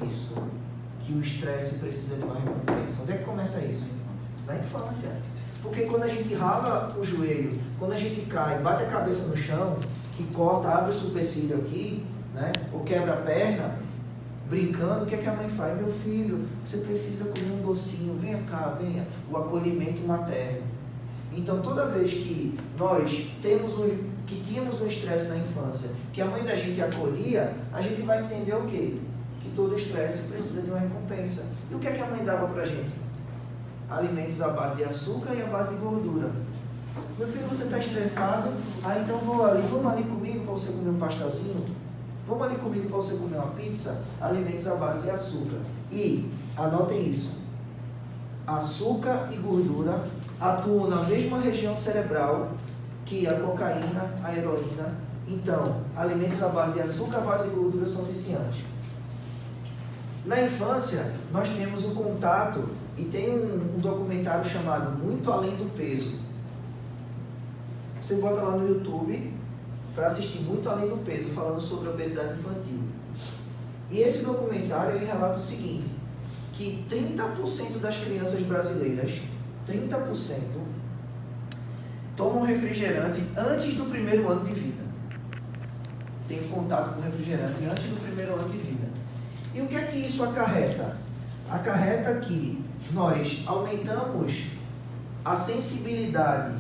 isso? Que o estresse precisa de uma recompensa. Onde é que começa isso? Na infância. Porque quando a gente rala o joelho, quando a gente cai, bate a cabeça no chão, que corta, abre o supercílio aqui, né? Ou quebra a perna, brincando, o que é que a mãe faz? Meu filho, você precisa comer um docinho, venha cá, venha. O acolhimento materno. Então, toda vez que nós tínhamos um estresse na infância, que a mãe da gente acolhia, a gente vai entender o quê? Que todo estresse precisa de uma recompensa. E o que é que a mãe dava pra gente? Alimentos à base de açúcar e à base de gordura. Meu filho, você está estressado? Ah, então vamos ali comigo para você comer um pastelzinho? Vamos ali comigo para você comer uma pizza? Alimentos à base de açúcar. E, anotem isso, açúcar e gordura atuam na mesma região cerebral que a cocaína, a heroína. Então, alimentos à base de açúcar, à base de gordura são viciantes. Na infância, nós temos um contato, e tem um documentário chamado Muito Além do Peso. Você bota lá no YouTube para assistir Muito Além do Peso, falando sobre a obesidade infantil. E esse documentário ele relata o seguinte, que 30% das crianças brasileiras, 30%, tomam refrigerante antes do primeiro ano de vida. Tem contato com refrigerante antes do primeiro ano de vida. E o que é que isso acarreta? Acarreta que nós aumentamos a sensibilidade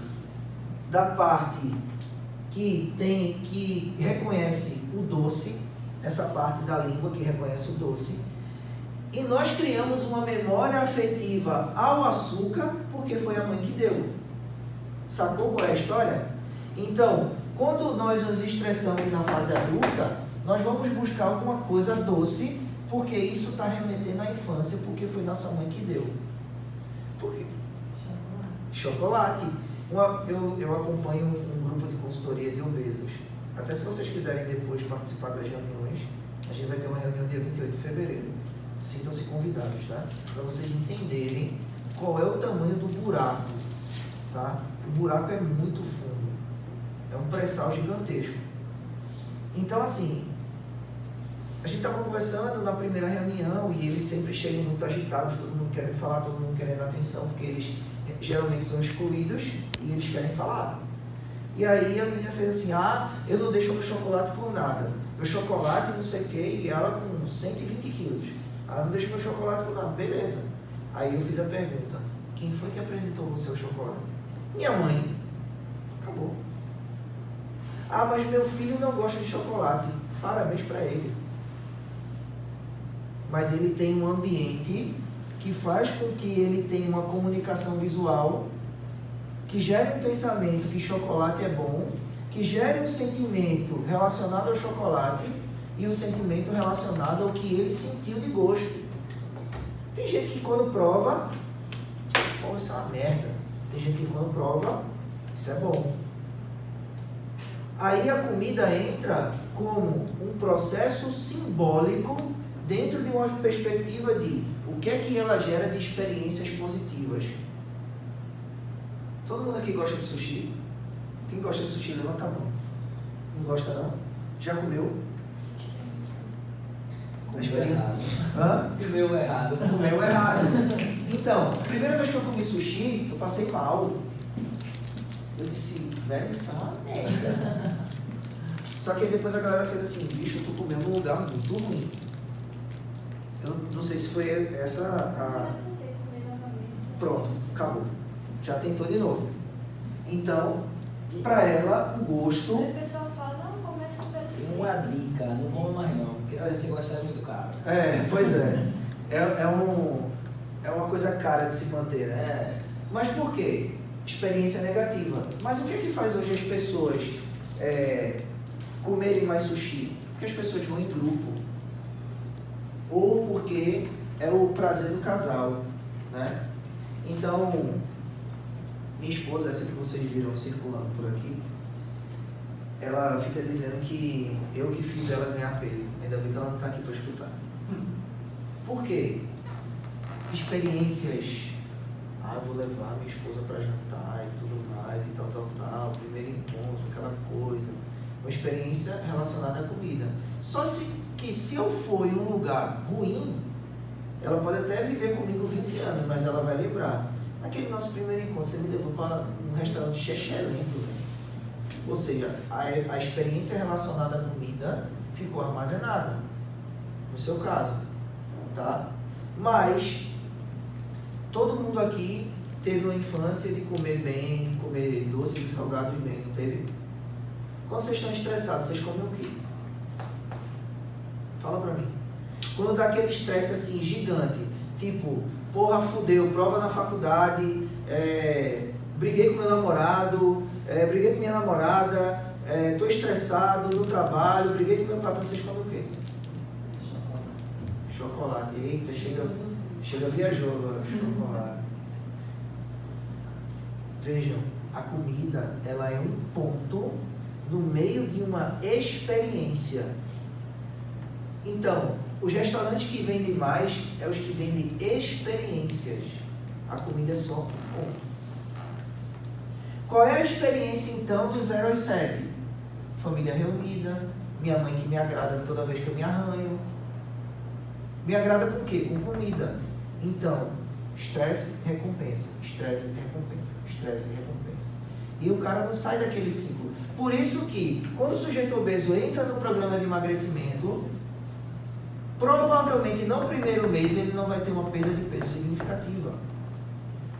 da parte que reconhece o doce, essa parte da língua que reconhece o doce, e nós criamos uma memória afetiva ao açúcar porque foi a mãe que deu. Sacou qual é a história? Então, quando nós nos estressamos na fase adulta, nós vamos buscar alguma coisa doce porque isso está remetendo à infância, porque foi nossa mãe que deu. Por quê? Chocolate. Eu acompanho um grupo de consultoria de obesos. Até se vocês quiserem depois participar das reuniões, a gente vai ter uma reunião dia 28 de fevereiro. Sintam-se convidados, tá? Para vocês entenderem qual é o tamanho do buraco, tá? O buraco é muito fundo. É um pré-sal gigantesco. Então, assim, a gente estava conversando na primeira reunião e eles sempre chegam muito agitados, todo mundo querendo falar, todo mundo querendo atenção, porque eles geralmente são excluídos e eles querem falar. E aí a menina fez assim, eu não deixo meu chocolate por nada. Meu chocolate não sei o que, e ela com 120 quilos. Ela não deixa meu chocolate por nada. Beleza. Aí eu fiz a pergunta, quem foi que apresentou você o chocolate? Minha mãe. Acabou. Mas meu filho não gosta de chocolate. Parabéns para ele. Mas ele tem um ambiente que faz com que ele tenha uma comunicação visual, que gere um pensamento que chocolate é bom, que gere um sentimento relacionado ao chocolate e um sentimento relacionado ao que ele sentiu de gosto. Tem gente que quando prova, isso é uma merda. Tem gente que quando prova, isso é bom. Aí a comida entra como um processo simbólico dentro de uma perspectiva de o que é que ela gera de experiências positivas. Todo mundo aqui gosta de sushi? Quem gosta de sushi, levanta a mão. Não gosta não? Já comeu? A experiência? Comeu errado. Comeu errado. Então, a primeira vez que eu comi sushi, eu passei mal. Eu disse, velho, isso é uma merda. Só que aí depois a galera fez assim, bicho, eu tô comendo num lugar muito ruim. Eu não sei se foi essa a... Pronto, acabou. Já tentou de novo. Então, para ela, o gosto... O pessoal fala, não, começa pelo... Uma dica, não come mais não, porque se você gostar é muito caro. Pois é. É uma coisa cara de se manter, né? Mas por quê? Experiência negativa. Mas o que é que faz hoje as pessoas comerem mais sushi? Porque as pessoas vão em grupo. Ou porque é o prazer do casal, né? Então, minha esposa, essa que vocês viram circulando por aqui, ela fica dizendo que eu que fiz ela ganhar peso. Ainda bem que ela não está aqui para escutar. Por quê? Experiências. Eu vou levar minha esposa para jantar e tudo mais, e tal. Primeiro encontro, aquela coisa. Uma experiência relacionada à comida. Só se que se eu for em um lugar ruim, ela pode até viver comigo 20 anos, mas ela vai lembrar. Naquele nosso primeiro encontro, você me levou para um restaurante excelente. Ou seja, a experiência relacionada à comida ficou armazenada, no seu caso, tá? Mas, todo mundo aqui teve uma infância de comer bem, comer doces e salgados bem, não teve? Quando vocês estão estressados, vocês comem o quê? Fala pra mim. Quando dá aquele estresse assim, gigante, tipo, porra, fudeu, prova na faculdade, briguei com meu namorado, briguei com minha namorada, tô estressado no trabalho, briguei com meu patrão, vocês comem o quê? Chocolate. Eita, chega viajou agora, chocolate. Vejam, a comida, ela é um ponto no meio de uma experiência. Então, os restaurantes que vendem mais é os que vendem experiências. A comida é só um ponto. Qual é a experiência, então, do 0 aos 7? Família reunida, minha mãe que me agrada toda vez que eu me arranho. Me agrada com o quê? Com comida. Então, estresse, recompensa, estresse, recompensa, estresse, recompensa. E o cara não sai daquele ciclo. Por isso que, quando o sujeito obeso entra no programa de emagrecimento, provavelmente no primeiro mês ele não vai ter uma perda de peso significativa.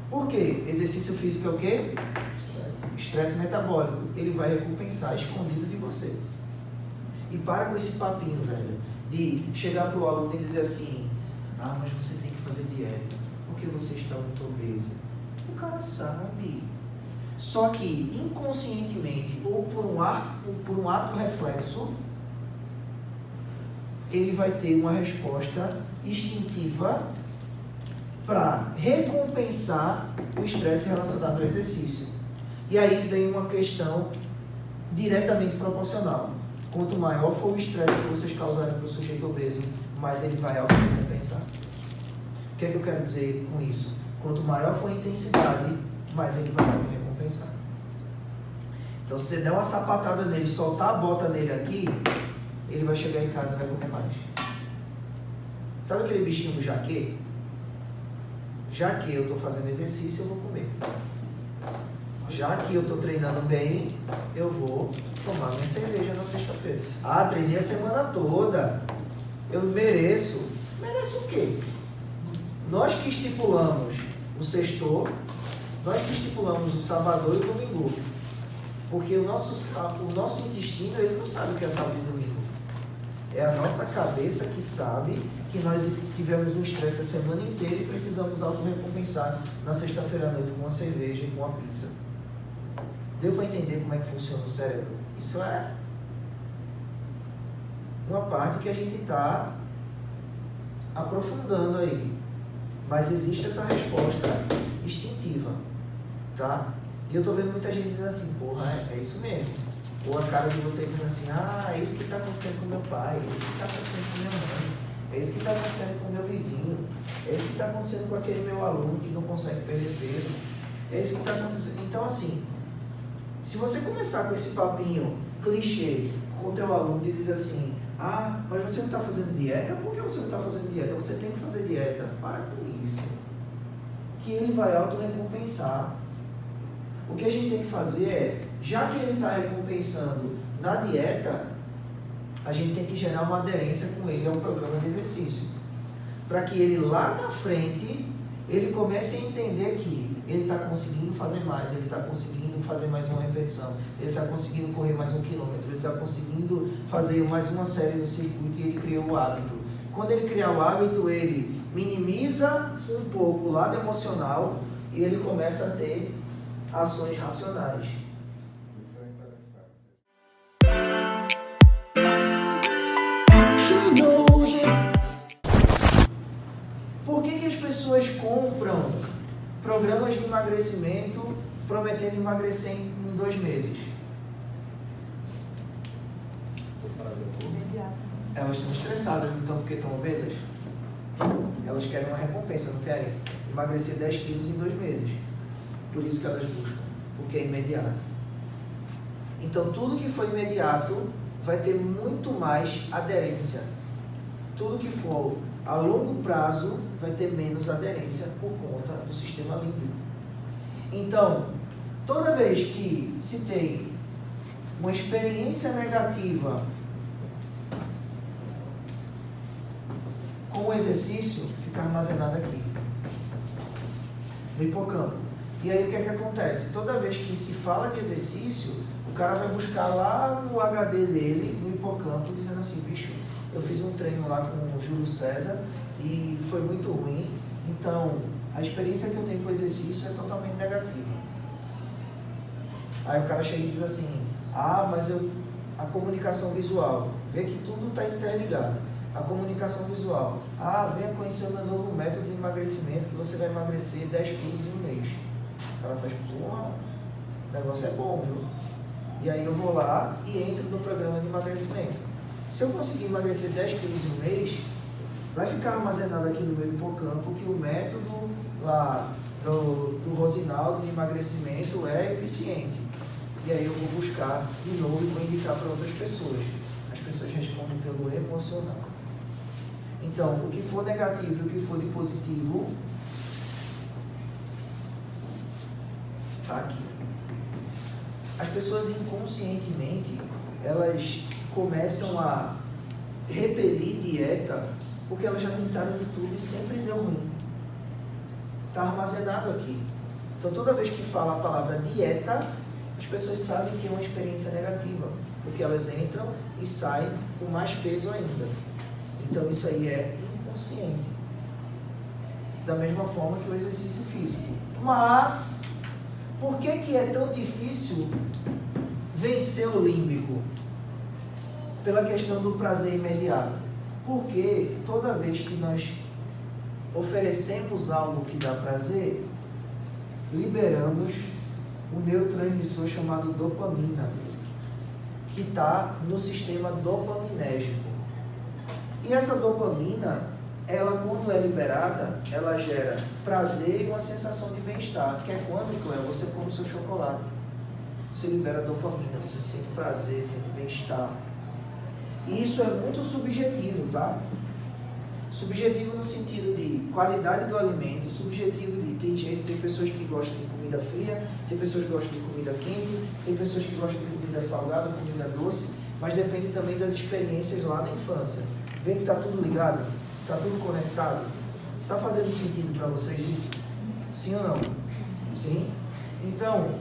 Por quê? Exercício físico é o quê? Estresse metabólico. Ele vai recompensar escondido de você. E para com esse papinho, velho, de chegar para o aluno e dizer assim, mas você tem que fazer dieta, porque você está muito obeso. O cara sabe. Só que inconscientemente, ou por um ato reflexo, ele vai ter uma resposta instintiva para recompensar o estresse relacionado ao exercício. E aí vem uma questão diretamente proporcional. Quanto maior for o estresse que vocês causarem para o sujeito obeso, mais ele vai auto-recompensar. O que é que eu quero dizer com isso? Quanto maior for a intensidade, mais ele vai auto-recompensar. Então, se você der uma sapatada nele, soltar a bota nele aqui, ele vai chegar em casa e vai comer mais. Sabe aquele bichinho do jaquê? Já que eu estou fazendo exercício, eu vou comer. Já que eu estou treinando bem, eu vou tomar minha cerveja na sexta-feira. Treinei a semana toda. Eu mereço. Mereço o quê? Nós que estipulamos o sextor, nós que estipulamos o sábado e o domingo. Porque o nosso intestino, ele não sabe o que é sábado e domingo. É a nossa cabeça que sabe que nós tivemos um estresse a semana inteira e precisamos auto-recompensar na sexta-feira à noite com uma cerveja e com uma pizza. Deu para entender como é que funciona o cérebro? Isso é uma parte que a gente está aprofundando aí. Mas existe essa resposta instintiva, tá? E eu estou vendo muita gente dizendo assim, porra, é isso mesmo. Ou a cara de vocês dizendo assim, é isso que está acontecendo com meu pai, é isso que está acontecendo com minha mãe, é isso que está acontecendo com meu vizinho, é isso que está acontecendo com aquele meu aluno que não consegue perder peso, é isso que está acontecendo. Então, assim, se você começar com esse papinho clichê com o teu aluno e dizer assim, mas você não está fazendo dieta? Por que você não está fazendo dieta? Você tem que fazer dieta. Para com isso. Que ele vai auto-recompensar. O que a gente tem que fazer é, já que ele está recompensando na dieta, a gente tem que gerar uma aderência com ele a um programa de exercício. Para que ele lá na frente, ele comece a entender que ele está conseguindo fazer mais, ele está conseguindo fazer mais uma repetição, ele está conseguindo correr mais 1 quilômetro, ele está conseguindo fazer mais uma série no circuito e ele criou o hábito. Quando ele criar o hábito, ele minimiza um pouco o lado emocional e ele começa a ter ações racionais. Isso é interessante. Por que as pessoas compram programas de emagrecimento prometendo emagrecer em 2 meses? Imediato. Elas estão estressadas, então, porque estão obesas? Elas querem uma recompensa, não querem? Emagrecer 10 quilos em 2 meses. Por isso que elas buscam, porque é imediato. Então, tudo que for imediato vai ter muito mais aderência. tudo que for a longo prazo vai ter menos aderência por conta do sistema límbico. Então, toda vez que se tem uma experiência negativa com o exercício, fica armazenado aqui, no hipocampo. E aí o que é que acontece? Toda vez que se fala de exercício, o cara vai buscar lá no HD dele, no hipocampo, dizendo assim, bicho, eu fiz um treino lá com o Júlio César e foi muito ruim, então a experiência que eu tenho com o exercício é totalmente negativa. Aí o cara chega e diz assim, mas a comunicação visual, vê que tudo está interligado. A comunicação visual, venha conhecer o meu novo método de emagrecimento, que você vai emagrecer 10 quilos em um mês. O cara faz, porra, o negócio é bom, viu? E aí eu vou lá e entro no programa de emagrecimento. Se eu conseguir emagrecer 10 quilos em um mês, vai ficar armazenado aqui no meu hipocampo que o método lá do Rosinaldo de emagrecimento é eficiente. E aí eu vou buscar de novo e vou indicar para outras pessoas. As pessoas respondem pelo emocional. Então, o que for negativo e o que for de positivo, está aqui. As pessoas inconscientemente, elas começam a repelir dieta porque elas já tentaram de tudo e sempre deu ruim. Está armazenado aqui. Então, toda vez que fala a palavra dieta, as pessoas sabem que é uma experiência negativa, porque elas entram e saem com mais peso ainda. Então, isso aí é inconsciente. Da mesma forma que o exercício físico. Mas, por que é tão difícil vencer o límbico? Pela questão do prazer imediato. Porque toda vez que nós oferecemos algo que dá prazer, liberamos um neurotransmissor chamado dopamina, que está no sistema dopaminérgico. E essa dopamina, ela quando é liberada, ela gera prazer e uma sensação de bem-estar, que é quando, Cléo, você come o seu chocolate. Você libera dopamina, você sente prazer, sente bem-estar. E isso é muito subjetivo, tá? Subjetivo no sentido de qualidade do alimento, subjetivo de tem pessoas que gostam de comida fria, tem pessoas que gostam de comida quente, tem pessoas que gostam de comida salgada, comida doce, mas depende também das experiências lá na infância. Vê que está tudo ligado, está tudo conectado. Está fazendo sentido para vocês isso? Sim ou não? Sim? Então,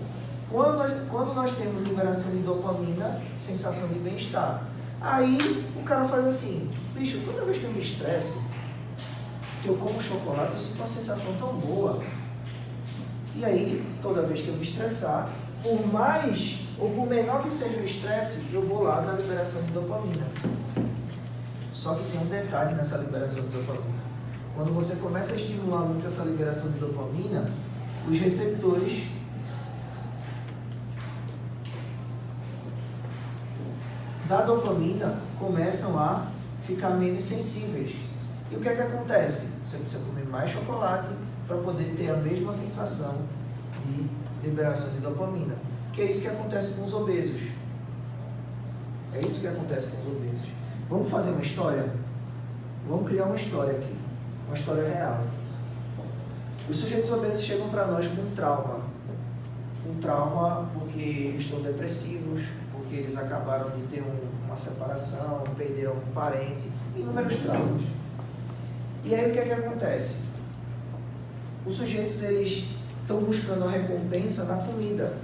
quando nós temos liberação de dopamina, sensação de bem-estar, aí o cara faz assim, bicho, toda vez que eu me estresso, que eu como chocolate, eu sinto uma sensação tão boa. E aí, toda vez que eu me estressar, por mais ou por menor que seja o estresse, eu vou lá na liberação de dopamina. Só que tem um detalhe nessa liberação de dopamina. Quando você começa a estimular muito essa liberação de dopamina, os receptores da dopamina começam a ficar menos sensíveis. E o que é que acontece? Você precisa comer mais chocolate para poder ter a mesma sensação de liberação de dopamina. Que é isso que acontece com os obesos. É isso que acontece com os obesos. Vamos fazer uma história? Vamos criar uma história aqui. Uma história real. Os sujeitos obesos chegam para nós com um trauma. Um trauma porque eles estão depressivos, porque eles acabaram de ter uma separação, perderam um parente, inúmeros traumas. E aí o que é que acontece? Os sujeitos eles estão buscando a recompensa na comida,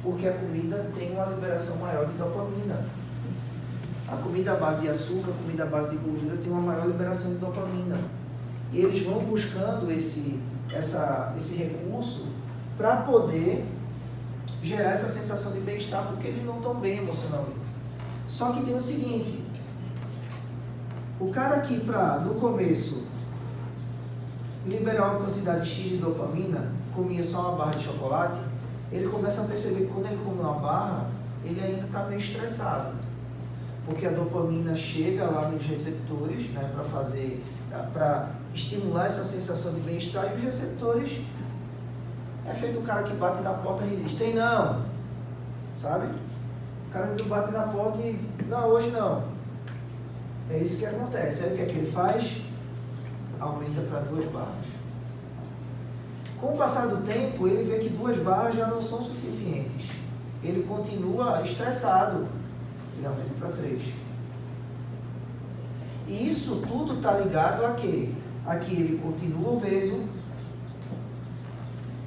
porque a comida tem uma liberação maior de dopamina. A comida à base de açúcar, a comida à base de gordura tem uma maior liberação de dopamina. E eles vão buscando esse recurso para poder gerar essa sensação de bem-estar, porque eles não estão bem emocionalmente. Só que tem o seguinte, o cara que no começo liberar uma quantidade X de dopamina, comia só uma barra de chocolate, ele começa a perceber que quando ele come uma barra, ele ainda está meio estressado. Porque a dopamina chega lá nos receptores, né, para estimular essa sensação de bem-estar, e os receptores é feito o cara que bate na porta e diz, tem não, sabe? O cara bate na porta e, não, hoje não. É isso que acontece. Aí o que é que ele faz? Aumenta para 2 barras. Com o passar do tempo, ele vê que 2 barras já não são suficientes. Ele continua estressado. Ele aumenta para 3. E isso tudo está ligado a quê? A que ele continua obeso,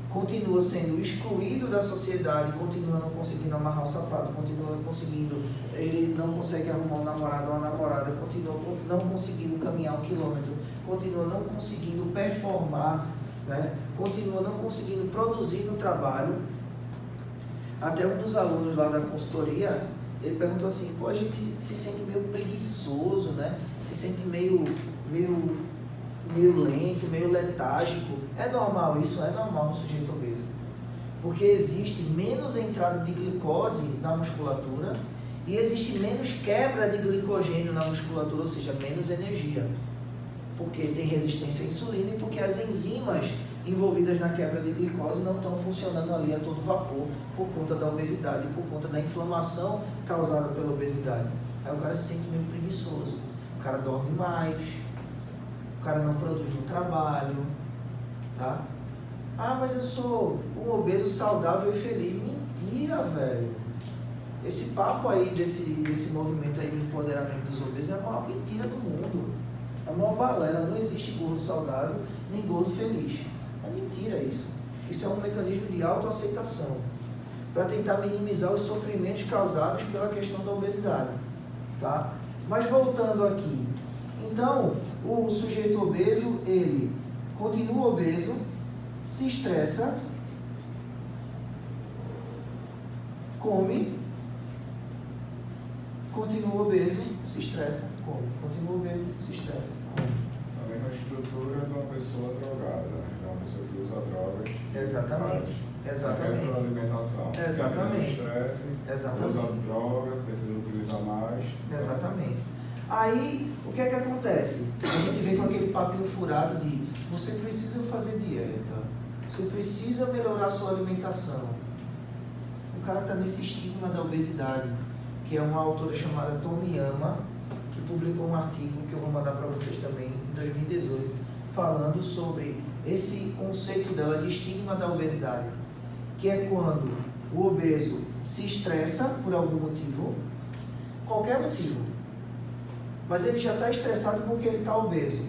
continua sendo excluído da sociedade, continua não conseguindo amarrar o sapato, continua não conseguindo, ele não consegue arrumar um namorado ou uma namorada, continua não conseguindo caminhar 1 quilômetro, continua não conseguindo performar, né? Continua não conseguindo produzir no trabalho. Até um dos alunos lá da consultoria, ele perguntou assim, pô, a gente se sente meio preguiçoso, né? Se sente meio lento, meio letárgico. É normal isso? É normal no sujeito obeso. Porque existe menos entrada de glicose na musculatura e existe menos quebra de glicogênio na musculatura, ou seja, menos energia. Porque tem resistência à insulina e porque as enzimas envolvidas na quebra de glicose não estão funcionando ali a todo vapor por conta da obesidade, por conta da inflamação causada pela obesidade. Aí o cara se sente meio preguiçoso, o cara dorme mais, o cara não produz no trabalho, tá? Ah, mas eu sou um obeso saudável e feliz. Mentira, velho. Esse papo aí desse movimento aí de empoderamento dos obesos é a maior mentira do mundo. É uma balela, não existe gordo saudável nem gordo feliz. É mentira isso. Isso é um mecanismo de autoaceitação para tentar minimizar os sofrimentos causados pela questão da obesidade, tá? Mas voltando aqui, então o sujeito obeso, ele continua obeso, se estressa, come, continua obeso, se estressa, come, continua obeso, se estressa, come. Essa mesma estrutura de uma pessoa drogada, né? De uma pessoa que usa drogas. Exatamente. Exatamente. Retroalimentação. Exatamente. Estresse, Exatamente. usa droga, precisa utilizar mais. Exatamente. Aí, o que é que acontece? A gente vem com aquele papinho furado de você precisa fazer dieta, você precisa melhorar a sua alimentação. O cara está nesse estigma da obesidade, que é uma autora chamada Tomiyama, que publicou um artigo que eu vou mandar para vocês também, em 2018, falando sobre esse conceito dela de estigma da obesidade, que é quando o obeso se estressa por algum motivo, qualquer motivo, mas ele já está estressado porque ele está obeso.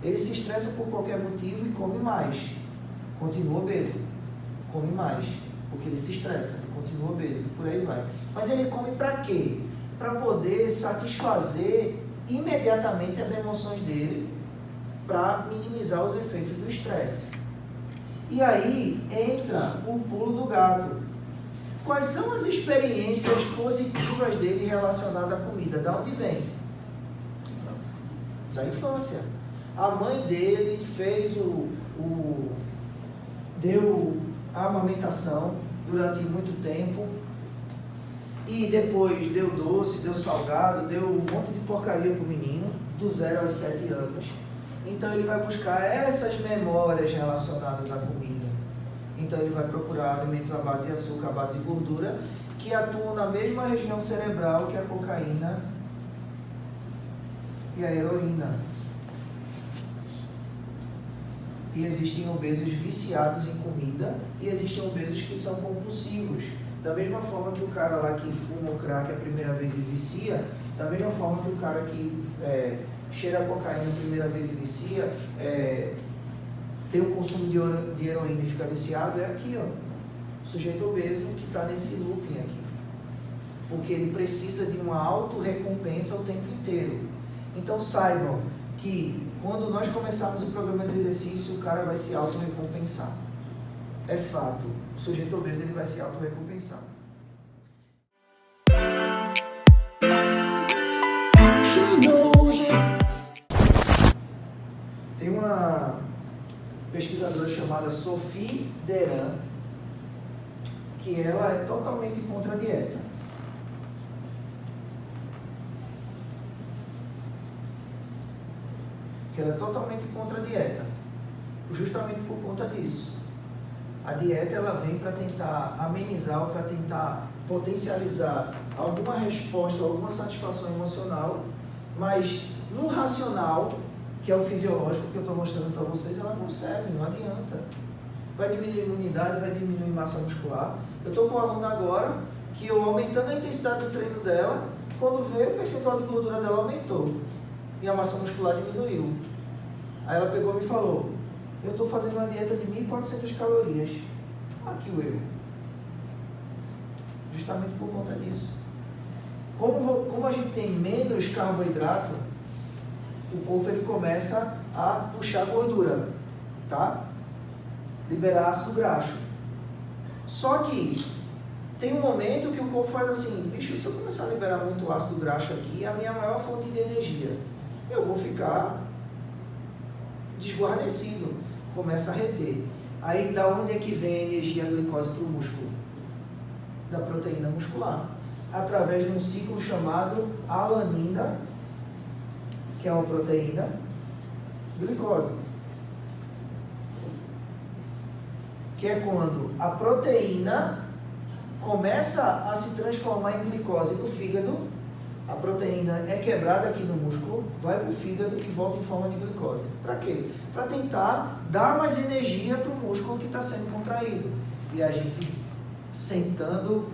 Ele se estressa por qualquer motivo e come mais. Continua obeso. Come mais. Porque ele se estressa, continua obeso. Por aí vai. Mas ele come para quê? Para poder satisfazer imediatamente as emoções dele, para minimizar os efeitos do estresse. E aí entra o pulo do gato. Quais são as experiências positivas dele relacionadas à comida? Da onde vem? Da infância. A mãe dele fez deu a amamentação durante muito tempo e depois deu doce, deu salgado, deu um monte de porcaria pro menino, do 0 aos 7 anos. Então ele vai buscar essas memórias relacionadas à comida. Então ele vai procurar alimentos à base de açúcar, à base de gordura, que atuam na mesma região cerebral que a cocaína e a heroína. E existem obesos viciados em comida e existem obesos que são compulsivos. Da mesma forma que o cara lá que fuma o crack a primeira vez e vicia, da mesma forma que o cara que cheira a cocaína a primeira vez e vicia, tem o consumo de heroína e fica viciado, é aqui, ó. O sujeito obeso que está nesse looping aqui. Porque ele precisa de uma auto-recompensa o tempo inteiro. Então saibam que quando nós começarmos o programa de exercício, o cara vai se auto-recompensar. É fato. O sujeito obeso ele vai se auto-recompensar. Tem uma pesquisadora chamada Sophie Deran, que ela é totalmente contra a dieta. Que ela é totalmente contra a dieta, justamente por conta disso. A dieta ela vem para tentar amenizar ou para tentar potencializar alguma resposta, alguma satisfação emocional Mas no racional, que é o fisiológico que eu estou mostrando para vocês, ela não serve, não adianta. Vai diminuir a imunidade, vai diminuir massa muscular. Eu estou com um aluno agora que eu aumentando a intensidade do treino dela, quando vê, o percentual de gordura dela aumentou e a massa muscular diminuiu. Aí ela pegou e me falou, eu estou fazendo uma dieta de 1.400 calorias. Aqui o erro. Justamente por conta disso. Como a gente tem menos carboidrato, o corpo ele começa a puxar gordura, tá? Liberar ácido graxo. Só que tem um momento que o corpo faz assim, bicho, se eu começar a liberar muito ácido graxo aqui, é a minha maior fonte de energia. Eu vou ficar desguarnecido, começa a reter. Aí da onde é que vem a energia, a glicose para o músculo? Da proteína muscular. Através de um ciclo chamado alanina, que é uma proteína, glicose. Que é quando a proteína começa a se transformar em glicose no fígado, a proteína é quebrada aqui no músculo, vai para o fígado e volta em forma de glicose. Para quê? Para tentar dar mais energia para o músculo que está sendo contraído. E a gente sentando,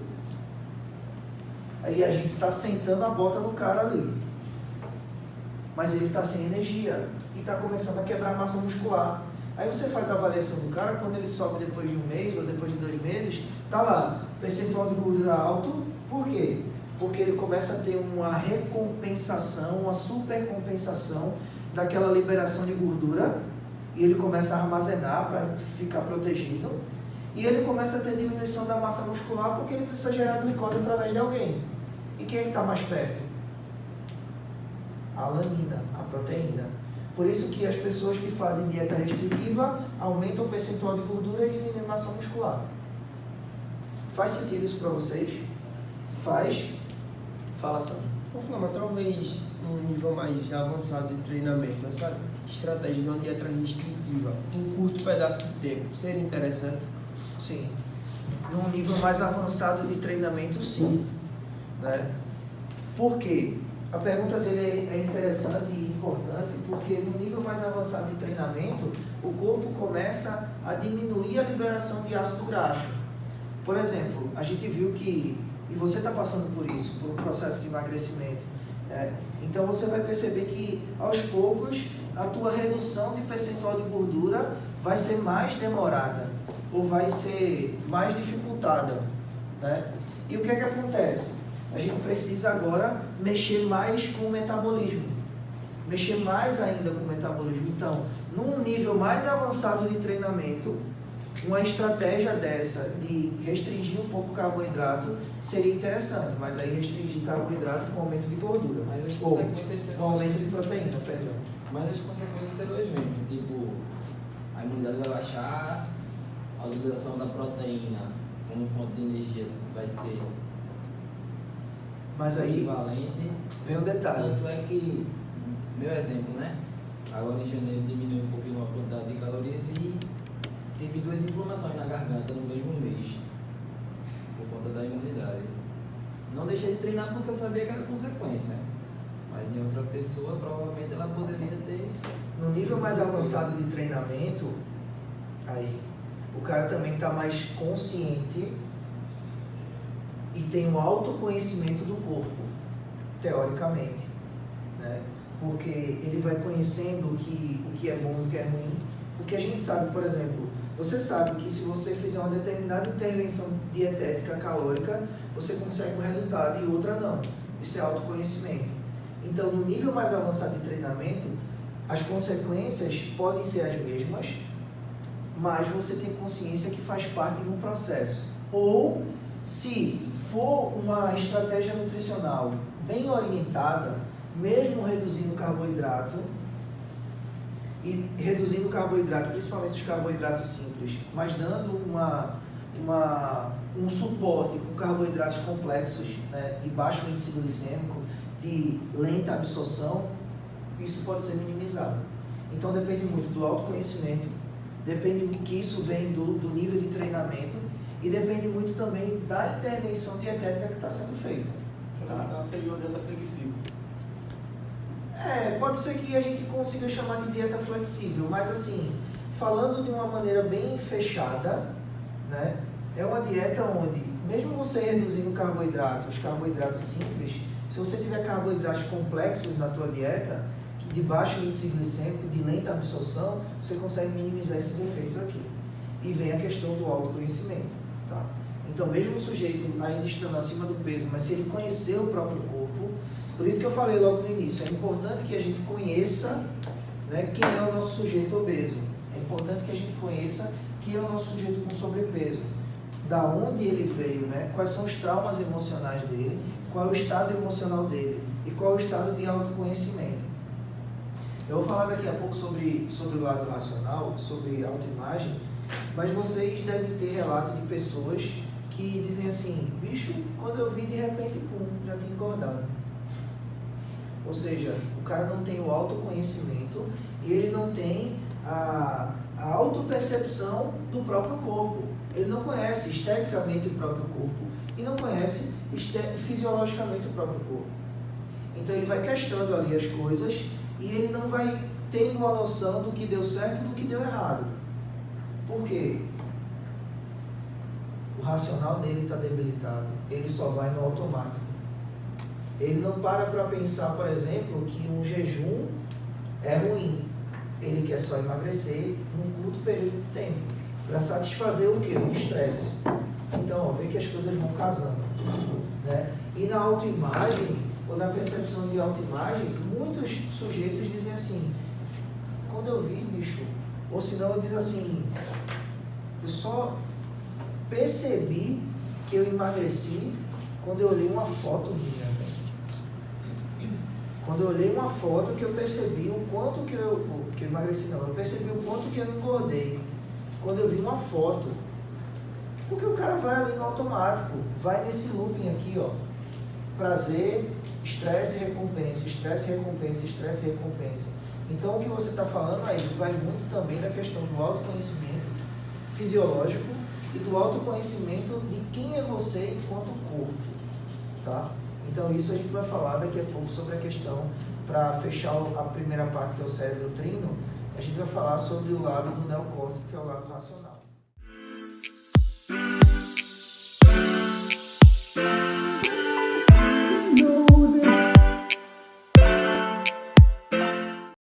aí a gente está sentando a bota no cara ali. Mas ele está sem energia e está começando a quebrar a massa muscular. Aí você faz a avaliação do cara, quando ele sobe depois de um mês ou depois de 2 meses, tá lá, percentual de gordura alto. Por quê? Porque ele começa a ter uma recompensação, uma supercompensação daquela liberação de gordura e ele começa a armazenar para ficar protegido. E ele começa a ter diminuição da massa muscular porque ele precisa gerar glicose através de alguém. E quem é que está mais perto? A alanina, a proteína. Por isso que as pessoas que fazem dieta restritiva aumentam o percentual de gordura e diminuem a massa muscular. Faz sentido isso para vocês? Faz? Fala, Sandro. Ô, Flama, talvez num nível mais avançado de treinamento, essa estratégia de uma dieta restritiva, em curto pedaço de tempo, seria interessante? Sim. Num nível mais avançado de treinamento, sim. Né? Por quê? A pergunta dele é interessante e importante, porque no nível mais avançado de treinamento, o corpo começa a diminuir a liberação de ácido graxo. Por exemplo, a gente viu que, e você está passando por isso, por um processo de emagrecimento, né? Então você vai perceber que aos poucos a tua redução de percentual de gordura vai ser mais demorada ou vai ser mais dificultada, né? E o que é que acontece? A gente precisa agora mexer mais com o metabolismo, mexer mais ainda com o metabolismo. Então, num nível mais avançado de treinamento, uma estratégia dessa de restringir um pouco o carboidrato seria interessante, mas aí restringir carboidrato com aumento de gordura, Mas as ou consequências serão com aumento de proteína, perdão. Mas as consequências serão as mesmas, tipo, a imunidade vai baixar, a utilização da proteína como fonte de energia vai ser Mas aí equivalente. vem o detalhe. Tanto é que, meu exemplo, né? Agora em janeiro diminuiu um pouquinho a quantidade de calorias e teve 2 inflamações na garganta no mesmo mês, por conta da imunidade. Não deixei de treinar porque eu sabia que era consequência, mas em outra pessoa provavelmente ela poderia ter. No nível mais avançado de treinamento, aí o cara também está mais consciente e tem um autoconhecimento do corpo, teoricamente, né? Porque ele vai conhecendo o que é bom e o que é ruim. Porque a gente sabe, por exemplo, você sabe que se você fizer uma determinada intervenção dietética calórica, você consegue um resultado e outra não. Isso é autoconhecimento. Então, no nível mais avançado de treinamento, as consequências podem ser as mesmas, mas você tem consciência que faz parte de um processo. Ou, se for uma estratégia nutricional bem orientada, mesmo reduzindo o carboidrato, e reduzindo o carboidrato, principalmente os carboidratos simples, mas dando um suporte com carboidratos complexos, né, de baixo índice glicêmico, de lenta absorção, isso pode ser minimizado. Então depende muito do autoconhecimento, depende que isso vem do nível de treinamento e depende muito também da intervenção dietética que está sendo feita. Tá? Seria uma dieta flexível. Pode ser que a gente consiga chamar de dieta flexível, mas assim, falando de uma maneira bem fechada, né, é uma dieta onde, mesmo você reduzindo os carboidratos simples, se você tiver carboidratos complexos na tua dieta, de baixo índice glicêmico, de lenta absorção, você consegue minimizar esses efeitos aqui. E vem a questão do autoconhecimento. Tá? Então, mesmo o sujeito ainda estando acima do peso, mas se ele conhecer o próprio corpo, por isso que eu falei logo no início, é importante que a gente conheça, né, quem é o nosso sujeito obeso. É importante que a gente conheça quem é o nosso sujeito com sobrepeso. Da onde ele veio, né? Quais são os traumas emocionais dele, qual é o estado emocional dele e qual é o estado de autoconhecimento. Eu vou falar daqui a pouco sobre o lado racional, sobre autoimagem, mas vocês devem ter relato de pessoas que dizem assim, bicho, quando eu vi de repente, pum, já tinha engordado. Ou seja, o cara não tem o autoconhecimento e ele não tem a autopercepção do próprio corpo. Ele não conhece esteticamente o próprio corpo e não conhece fisiologicamente o próprio corpo. Então ele vai testando ali as coisas e ele não vai tendo uma noção do que deu certo e do que deu errado. Por quê? O racional dele está debilitado. Ele só vai no automático. Ele não para pensar, por exemplo, que um jejum é ruim. Ele quer só emagrecer num curto período de tempo. Para satisfazer o quê? O estresse. Então, vê que as coisas vão casando. Né? E na autoimagem, ou na percepção de autoimagem, muitos sujeitos dizem assim, quando eu vi, bicho, ou senão ele diz assim, eu só percebi que eu emagreci quando eu olhei uma foto minha. Quando eu olhei uma foto que eu percebi o quanto que eu emagreci, não, eu percebi o quanto que eu engordei. Quando eu vi uma foto. Porque o cara vai ali no automático, vai nesse looping aqui, ó. Prazer, estresse, recompensa, estresse, recompensa, estresse, recompensa. Então o que você está falando aí vai muito também da questão do autoconhecimento fisiológico e do autoconhecimento de quem é você enquanto corpo. Tá? Então isso a gente vai falar daqui a pouco sobre a questão, para fechar a primeira parte que é o cérebro trino, a gente vai falar sobre o lado do neocórtex, que é o lado racional.